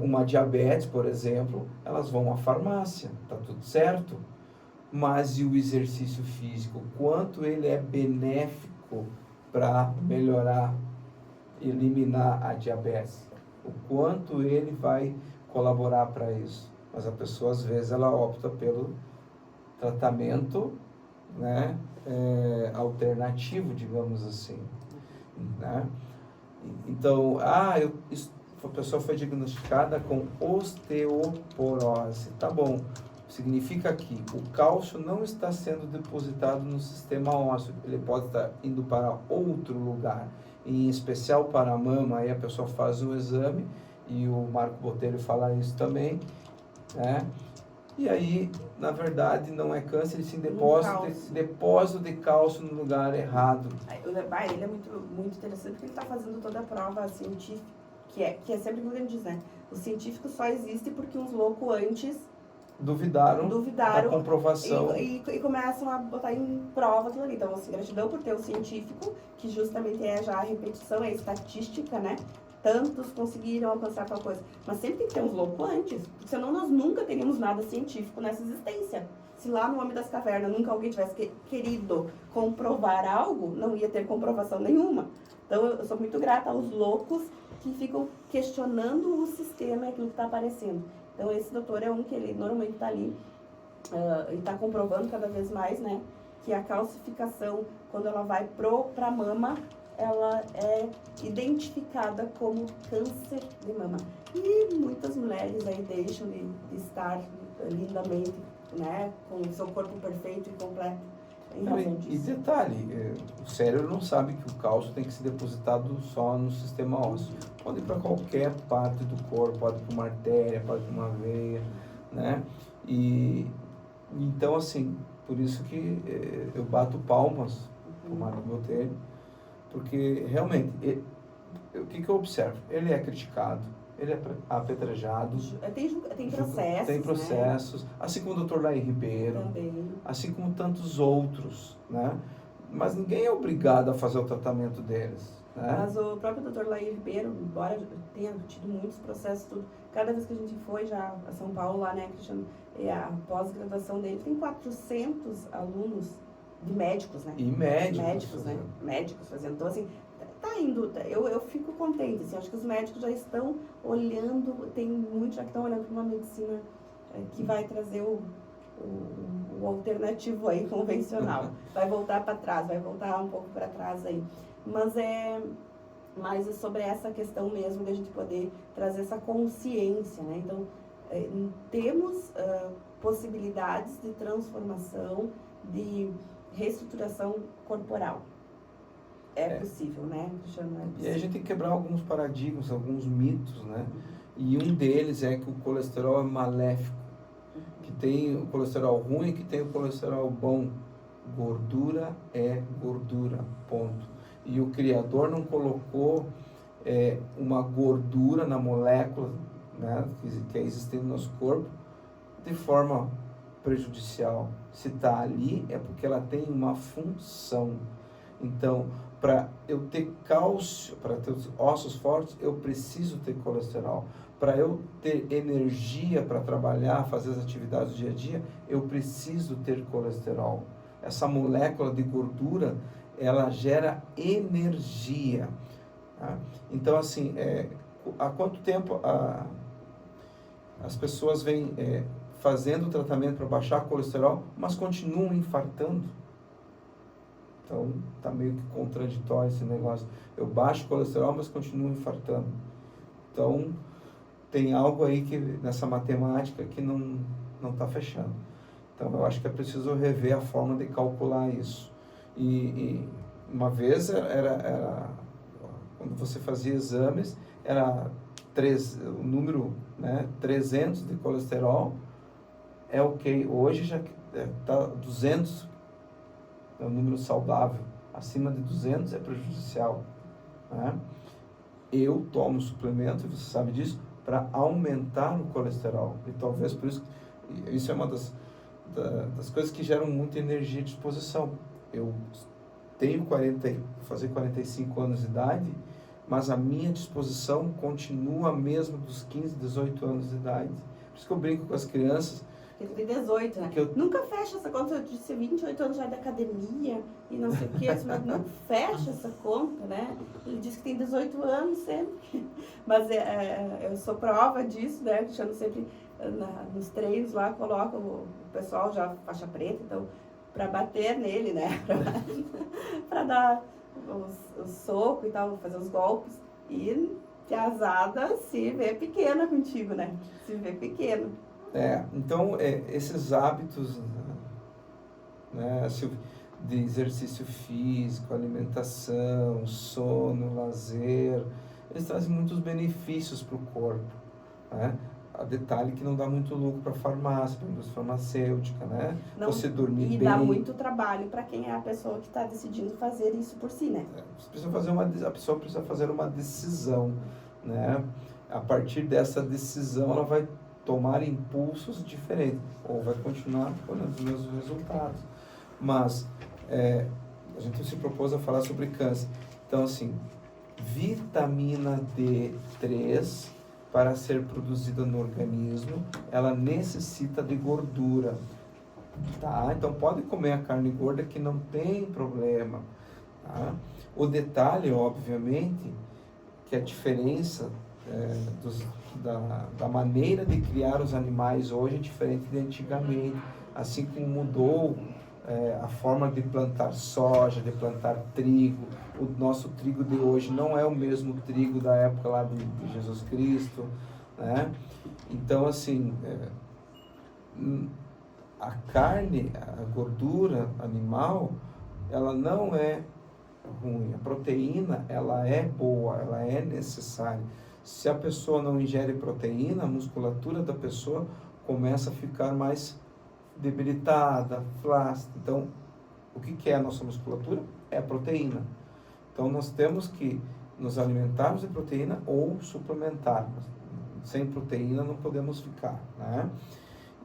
uma diabetes, por exemplo, elas vão à farmácia, tá tudo certo. Mas e o exercício físico? Quanto ele é benéfico para melhorar, eliminar a diabetes? O quanto ele vai colaborar para isso? Mas a pessoa, às vezes, ela opta pelo tratamento, né, alternativo, digamos assim, né? Então, a pessoa foi diagnosticada com osteoporose. Tá bom. Significa que o cálcio não está sendo depositado no sistema ósseo. Ele pode estar indo para outro lugar, em especial para a mama. Aí a pessoa faz um exame, e o Marco Botelho fala isso também, né? E aí, na verdade, não é câncer, sim depósito de cálcio no lugar errado. Ele é muito, muito interessante porque ele está fazendo toda a prova científica, que é sempre o que ele diz, né? O científico só existe porque uns loucos antes Duvidaram da comprovação. E começam a botar em prova aquilo ali. Então, assim, gratidão por ter o científico, que justamente é já a repetição, é a estatística, né? Tantos conseguiram alcançar tal coisa. Mas sempre tem que ter uns loucos antes, porque senão nós nunca teríamos nada científico nessa existência. Se lá no Homem das Cavernas nunca alguém tivesse querido comprovar algo, não ia ter comprovação nenhuma. Então eu sou muito grata aos loucos que ficam questionando o sistema e aquilo que está aparecendo. Então esse doutor é um que ele normalmente está ali e está comprovando cada vez mais, né, que a calcificação, quando ela vai para a mama, ela é identificada como câncer de mama. E muitas mulheres aí deixam de estar lindamente, né, com o seu corpo perfeito e completo em razão disso. E detalhe, o cérebro não sabe que o cálcio tem que ser depositado só no sistema ósseo. Pode ir para qualquer parte do corpo, pode ir para uma artéria, pode ir para uma veia, né? E então, assim, por isso que eu bato palmas para o Marco Botelho, porque realmente, o que eu observo? Ele é criticado, ele é apedrejado. Tem processos. Tem processos, né? Assim como o Dr. Laí Ribeiro, também. Assim como tantos outros, né? Mas ninguém é obrigado a fazer o tratamento deles, né? Mas o próprio Dr. Laí Ribeiro, embora tenha tido muitos processos, tudo, cada vez que a gente foi já a São Paulo, lá, né, Cristiano, a pós-graduação dele, tem 400 alunos de médicos, né? E médicos. Médicos, né? Médicos fazendo. Então, assim, tá indo, eu fico contente, assim, acho que os médicos já estão olhando, tem muitos já que estão olhando para uma medicina que vai trazer o alternativo aí, convencional. Vai voltar para trás, vai voltar um pouco para trás aí. Mas é sobre essa questão mesmo de a gente poder trazer essa consciência, né? Então, temos possibilidades de transformação, de reestruturação corporal. É possível, né? E a gente tem que quebrar alguns paradigmas, alguns mitos, né? E um deles é que o colesterol é maléfico, que tem o colesterol ruim e que tem o colesterol bom. Gordura é gordura, ponto. E o Criador não colocou uma gordura na molécula, né, que é existente no nosso corpo de forma prejudicial. Se está ali é porque ela tem uma função. Então, para eu ter cálcio, para ter os ossos fortes, eu preciso ter colesterol. Para eu ter energia para trabalhar, fazer as atividades do dia a dia, eu preciso ter colesterol. Essa molécula de gordura, ela gera energia. Tá? Então, assim, há quanto tempo as pessoas vêm fazendo o tratamento para baixar colesterol, mas continuam infartando? Então, está meio que contraditório esse negócio. Eu baixo o colesterol, mas continuo infartando. Então, tem algo aí que, nessa matemática que não está fechando. Então, eu acho que é preciso rever a forma de calcular isso. E uma vez, quando você fazia exames, era o número, né, 300 de colesterol, é ok. Hoje já está 200, é um número saudável. Acima de 200 é prejudicial. Né? Eu tomo suplemento, você sabe disso, para aumentar o colesterol. E talvez por isso é uma das coisas que geram muita energia e disposição. Eu tenho fazer 45 anos de idade, mas a minha disposição continua a mesma dos 15, 18 anos de idade. Por isso que eu brinco com as crianças. Ele tem 18, né? Nunca fecha essa conta. Eu disse 28 anos já de academia e não sei o que, mas não fecha essa conta, né? Ele disse que tem 18 anos sempre. Mas eu sou prova disso, né? Eu chamo sempre nos treinos lá, coloco o pessoal já faixa preta, então, para bater nele, né? Para dar os socos e tal, fazer os golpes. E piazada se vê pequena contigo, né? Se vê pequena. Então, esses hábitos, né, de exercício físico, alimentação, sono, lazer, eles trazem muitos benefícios para o corpo, né? A detalhe que não dá muito lucro para a farmácia, para a indústria farmacêutica, né? Não, Você dormir e bem. dá muito trabalho para quem é a pessoa que está decidindo fazer isso por si, né? Você precisa a pessoa precisa fazer uma decisão, né? A partir dessa decisão, ela vai tomar impulsos diferentes, ou vai continuar colhendo os mesmos resultados. Mas a gente se propôs a falar sobre câncer. Então, assim, vitamina D3, para ser produzida no organismo, ela necessita de gordura, tá? Então, pode comer a carne gorda que não tem problema, tá? O detalhe, obviamente, que a diferença da maneira de criar os animais hoje é diferente de antigamente, assim como mudou a forma de plantar soja, de plantar trigo. O nosso trigo de hoje não é o mesmo trigo da época lá de Jesus Cristo, né? Então, assim, a carne, a gordura animal, ela não é ruim. A proteína, ela é boa, ela é necessária. Se a pessoa não ingere proteína, a musculatura da pessoa começa a ficar mais debilitada, flácida. Então, o que é a nossa musculatura? É a proteína. Então, nós temos que nos alimentarmos de proteína ou suplementarmos. Sem proteína não podemos ficar, né?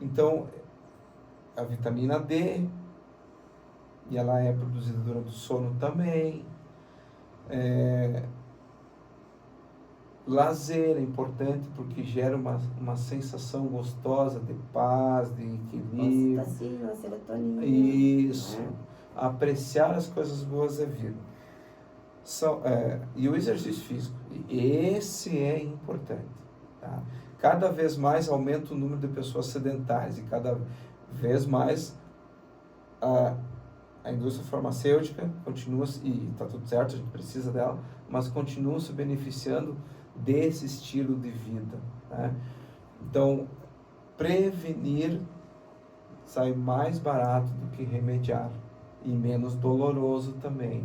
Então, a vitamina D, e ela é produzida durante o sono também. Lazer é importante porque gera uma sensação gostosa de paz, de equilíbrio. Ocitocina, serotonina. Isso. Apreciar as coisas boas da vida. E o exercício físico. Esse é importante. Tá? Cada vez mais aumenta o número de pessoas sedentárias e cada vez mais a indústria farmacêutica continua, e está tudo certo, a gente precisa dela, mas continua se beneficiando desse estilo de vida, né? Então, prevenir sai mais barato do que remediar e menos doloroso também.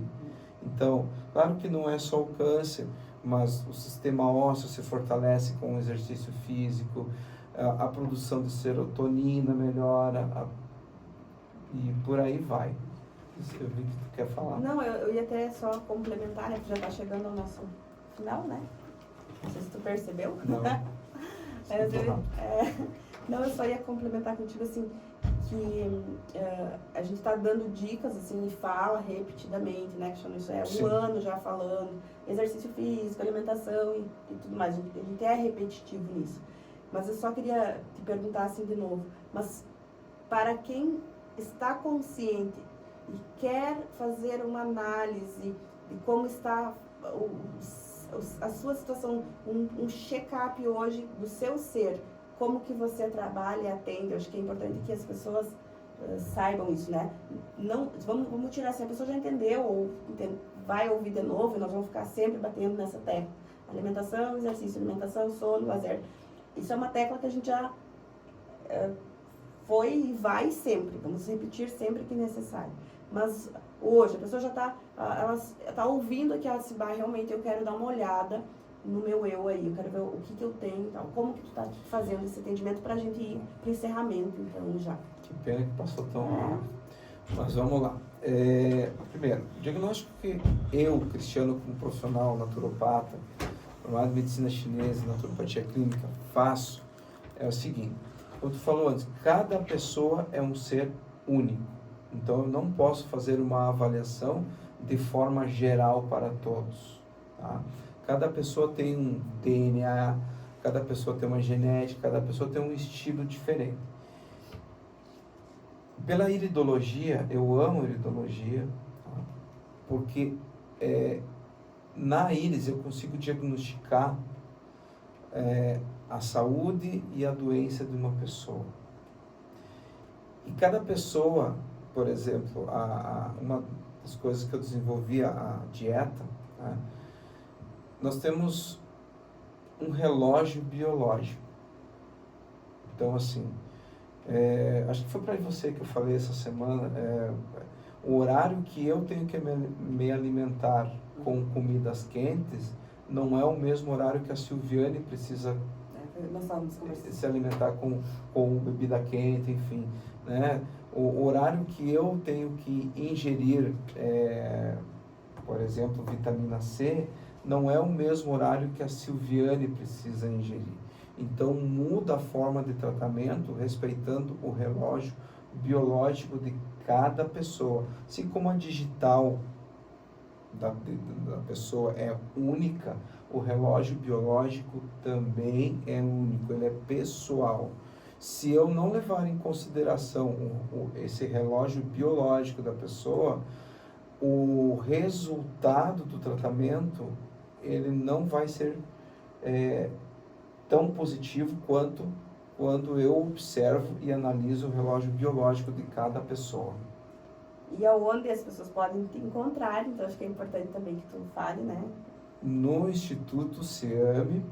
Então, claro que não é só o câncer, mas o sistema ósseo se fortalece com o exercício físico, a produção de serotonina melhora, e por aí vai. Eu vi que tu quer falar. Não, eu ia até só complementar, né? Que já está chegando ao nosso final, né? Não sei se tu percebeu. Não. Não, eu só ia complementar contigo, assim, que a gente está dando dicas, assim, e fala repetidamente, né? Que isso é um ano já falando, exercício físico, alimentação e tudo mais. A gente é repetitivo nisso. Mas eu só queria te perguntar, assim, de novo, mas para quem está consciente e quer fazer uma análise de como está a sua situação, um check-up hoje do seu ser, como que você trabalha e atende. Eu acho que é importante que as pessoas saibam isso, né? Não, vamos tirar assim, a pessoa já entendeu ou vai ouvir de novo e nós vamos ficar sempre batendo nessa tecla. Alimentação, exercício, alimentação, sono, lazer. Isso é uma tecla que a gente já foi e vai sempre, vamos repetir sempre que necessário. Mas hoje a pessoa já está ouvindo aqui, ela se vai, realmente eu quero dar uma olhada no meu eu aí, eu quero ver o que eu tenho, então, como que tu está fazendo esse atendimento para a gente ir para o encerramento, então, já. Que pena que passou tão rápido. Mas vamos lá. Primeiro, o diagnóstico que eu, Cristiano, como profissional naturopata, formado em medicina chinesa e naturopatia clínica, faço é o seguinte. Como tu falou antes, cada pessoa é um ser único. Então, eu não posso fazer uma avaliação de forma geral para todos. Tá? Cada pessoa tem um DNA, cada pessoa tem uma genética, cada pessoa tem um estilo diferente. Pela iridologia, eu amo iridologia, tá? Porque na íris eu consigo diagnosticar a saúde e a doença de uma pessoa. E cada pessoa, por exemplo, uma das coisas que eu desenvolvi, a dieta, né? nós temos um relógio biológico. Então, assim, acho que foi para você que eu falei essa semana, o horário que eu tenho que me alimentar com comidas quentes não é o mesmo horário que a Silviane precisa Nós estávamos conversando. se alimentar com bebida quente, enfim, né? O horário que eu tenho que ingerir, por exemplo, vitamina C, não é o mesmo horário que a Silviane precisa ingerir. Então, muda a forma de tratamento, respeitando o relógio biológico de cada pessoa. Assim como a digital da pessoa é única, o relógio biológico também é único, ele é pessoal. Se eu não levar em consideração esse relógio biológico da pessoa, o resultado do tratamento ele não vai ser tão positivo quanto quando eu observo e analiso o relógio biológico de cada pessoa. E aonde as pessoas podem te encontrar, então acho que é importante também que tu fale, né? No Instituto SEAME,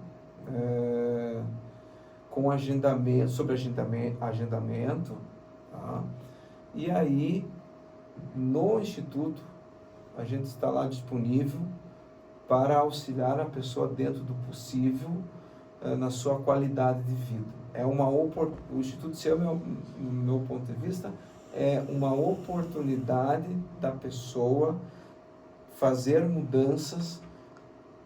com agendamento, sobre agendamento, tá? E aí, no Instituto, a gente está lá disponível para auxiliar a pessoa dentro do possível, na sua qualidade de vida. O Instituto SEAME, no meu ponto de vista, é uma oportunidade da pessoa fazer mudanças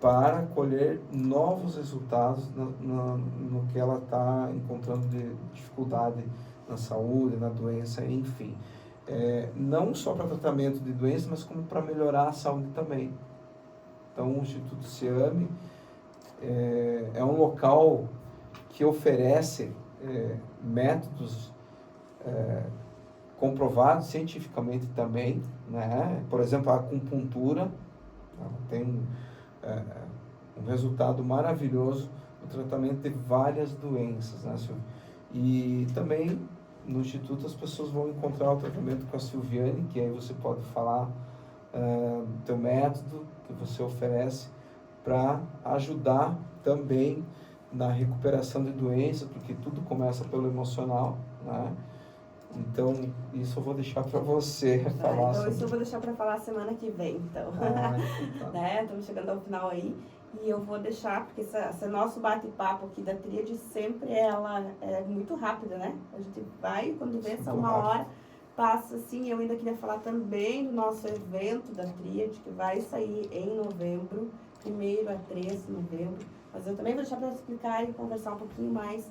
para colher novos resultados no que ela está encontrando de dificuldade na saúde, na doença, enfim. Não só para tratamento de doença, mas como para melhorar a saúde também. Então, o Instituto SEAME é um local que oferece métodos comprovados cientificamente também, né? Por exemplo, a acupuntura tem um resultado maravilhoso no tratamento de várias doenças, né, Silvia? E também no Instituto as pessoas vão encontrar o tratamento com a Silviane, que aí você pode falar do teu método que você oferece para ajudar também na recuperação de doenças, porque tudo começa pelo emocional, né? Então, isso eu vou deixar para você falar. Então, isso eu vou deixar para falar semana que vem, então. Então tá. Né? Estamos chegando ao final aí. E eu vou deixar, porque esse nosso bate-papo aqui da Tríade sempre ela é muito rápida, né? A gente vai, quando vê essa uma hora, passa assim. Eu ainda queria falar também do nosso evento da Tríade, que vai sair em novembro, 1º a 3 de novembro. Mas eu também vou deixar para explicar e conversar um pouquinho mais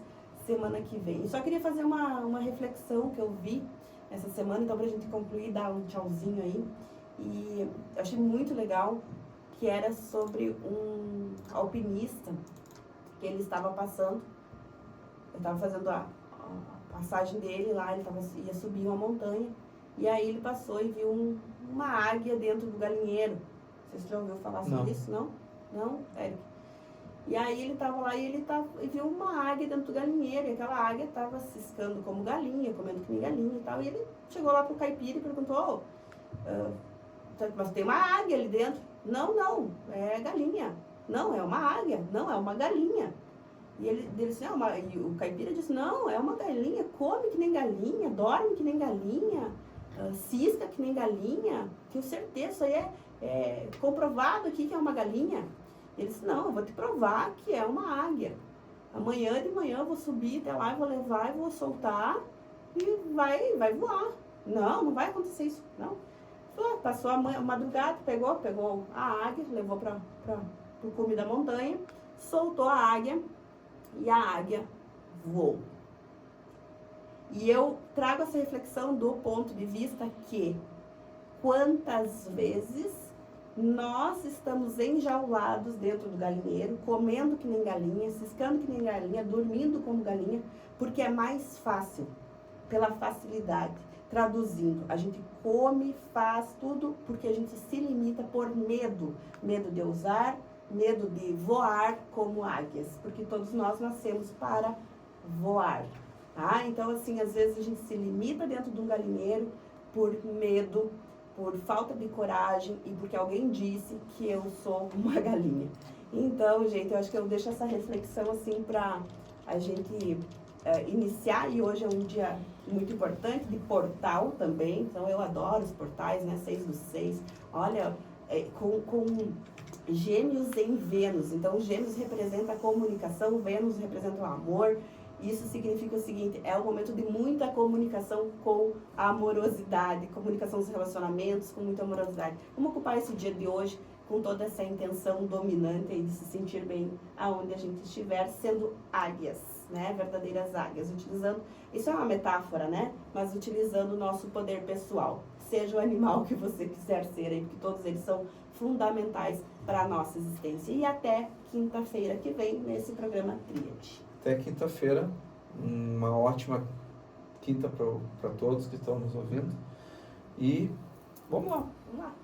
semana que vem. Eu só queria fazer uma reflexão que eu vi essa semana, então pra gente concluir, dar um tchauzinho aí. E eu achei muito legal, que era sobre um alpinista que ele estava passando. Eu estava fazendo a passagem dele lá, ele ia subir uma montanha. E aí ele passou e viu uma águia dentro do galinheiro. Você já ouviu falar sobre isso? Não? Não? Eric? E aí ele estava lá e viu uma águia dentro do galinheiro, e aquela águia estava ciscando como galinha, comendo que nem galinha e tal. E ele chegou lá pro caipira e perguntou, mas tem uma águia ali dentro? Não, é galinha. Não, é uma águia. Não, é uma galinha. E ele disse, e o caipira disse, não, é uma galinha, come que nem galinha, dorme que nem galinha, cisca que nem galinha. Tenho certeza, isso aí é comprovado aqui que é uma galinha. Ele disse, não, eu vou te provar que é uma águia. Amanhã de manhã eu vou subir até lá, vou levar e vou soltar e vai voar. Não vai acontecer isso, não. Passou a madrugada, pegou a águia, levou para o cume da montanha, soltou a águia e a águia voou. E eu trago essa reflexão do ponto de vista que quantas vezes nós estamos enjaulados dentro do galinheiro, comendo que nem galinha, ciscando que nem galinha, dormindo como galinha, porque é mais fácil, pela facilidade. Traduzindo, a gente come, faz tudo porque a gente se limita por medo. Medo de ousar, medo de voar como águias, porque todos nós nascemos para voar. Tá? Então, assim, às vezes a gente se limita dentro de um galinheiro por medo, por falta de coragem e porque alguém disse que eu sou uma galinha. Então, gente, eu acho que eu deixo essa reflexão assim para a gente iniciar, e hoje é um dia muito importante de portal também, então eu adoro os portais, né? 6/6. Olha, com Gêmeos em Vênus, então Gêmeos representa a comunicação, Vênus representa o amor. Isso significa o seguinte, é um momento de muita comunicação com a amorosidade, comunicação dos relacionamentos com muita amorosidade. Vamos ocupar esse dia de hoje com toda essa intenção dominante aí de se sentir bem aonde a gente estiver, sendo águias, né? Verdadeiras águias, utilizando, isso é uma metáfora, né? Mas utilizando o nosso poder pessoal. Seja o animal que você quiser ser aí, porque todos eles são fundamentais para a nossa existência. E até quinta-feira que vem nesse programa Tríade. Até quinta-feira, uma ótima quinta para todos que estão nos ouvindo. E vamos lá. Vamos lá.